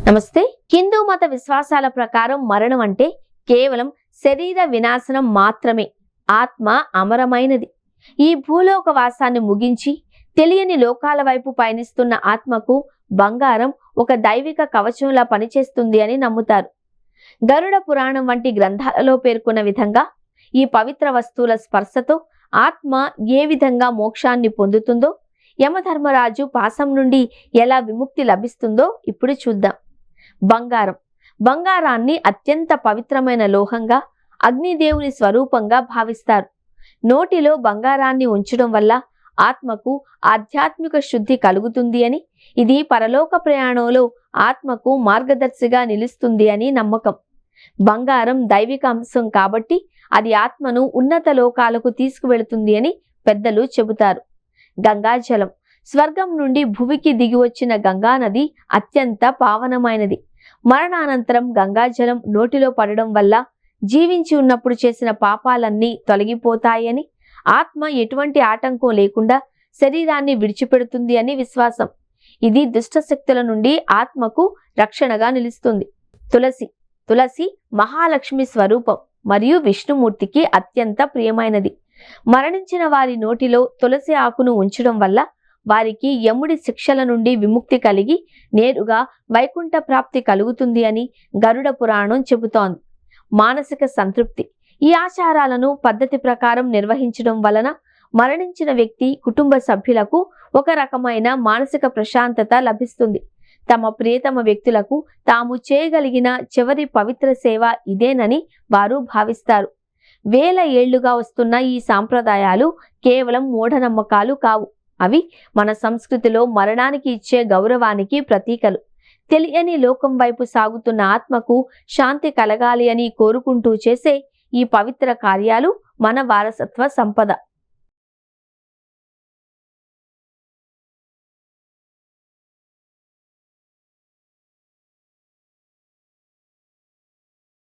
నమస్తే. హిందూ మత విశ్వాసాల ప్రకారం మరణం అంటే కేవలం శరీర వినాశనం మాత్రమే. ఆత్మ అమరమైనది. ఈ భూలోక వాసాన్ని ముగించి తెలియని లోకాల వైపు పయనిస్తున్న ఆత్మకు బంగారం ఒక దైవిక కవచంలా పనిచేస్తుంది అని నమ్ముతారు. గరుడ పురాణం వంటి గ్రంథాలలో పేర్కొన్న విధంగా ఈ పవిత్ర వస్తువుల స్పర్శతో ఆత్మ ఏ విధంగా మోక్షాన్ని పొందుతుందో, యమధర్మరాజు పాశం నుండి ఎలా విముక్తి లభిస్తుందో ఇప్పుడు చూద్దాం. బంగారాన్ని అత్యంత పవిత్రమైన లోహంగా, అగ్నిదేవుని స్వరూపంగా భావిస్తారు. నోటిలో బంగారాన్ని ఉంచడం వల్ల ఆత్మకు ఆధ్యాత్మిక శుద్ధి కలుగుతుంది అని, ఇది పరలోక ప్రయాణంలో ఆత్మకు మార్గదర్శిగా నిలుస్తుంది అని నమ్మకం. బంగారం దైవిక అంశం కాబట్టి అది ఆత్మను ఉన్నత లోకాలకు తీసుకువెళుతుంది అని పెద్దలు చెబుతారు. గంగాజలం. స్వర్గం నుండి భువికి దిగి వచ్చిన గంగా నది అత్యంత పావనమైనది. మరణానంతరం గంగాజలం నోటిలో పడడం వల్ల జీవించి ఉన్నప్పుడు చేసిన పాపాలన్నీ తొలగిపోతాయని, ఆత్మ ఎటువంటి ఆటంకం లేకుండా శరీరాన్ని విడిచిపెడుతుంది అని విశ్వాసం. ఇది దుష్టశక్తుల నుండి ఆత్మకు రక్షణగా నిలుస్తుంది. తులసి మహాలక్ష్మి స్వరూపం మరియు విష్ణుమూర్తికి అత్యంత ప్రియమైనది. మరణించిన వారి నోటిలో తులసి ఆకును ఉంచడం వల్ల వారికి యముడి శిక్షల నుండి విముక్తి కలిగి నేరుగా వైకుంఠ ప్రాప్తి కలుగుతుంది అని గరుడ పురాణం చెబుతోంది. మానసిక సంతృప్తి. ఈ ఆచారాలను పద్ధతి ప్రకారం నిర్వహించడం వలన మరణించిన వ్యక్తి కుటుంబ సభ్యులకు ఒక రకమైన మానసిక ప్రశాంతత లభిస్తుంది. తమ ప్రియతమ వ్యక్తులకు తాము చేయగలిగిన చివరి పవిత్ర సేవ ఇదేనని వారు భావిస్తారు. వేల ఏళ్లుగా వస్తున్న ఈ సాంప్రదాయాలు కేవలం మూఢనమ్మకాలు కావు. అవి మన సంస్కృతిలో మరణానికి ఇచ్చే గౌరవానికి ప్రతీకలు. తెలియని లోకం వైపు సాగుతున్న ఆత్మకు శాంతి కలగాలి అని కోరుకుంటూ చేసే ఈ పవిత్ర కార్యాలు మన వారసత్వ సంపద.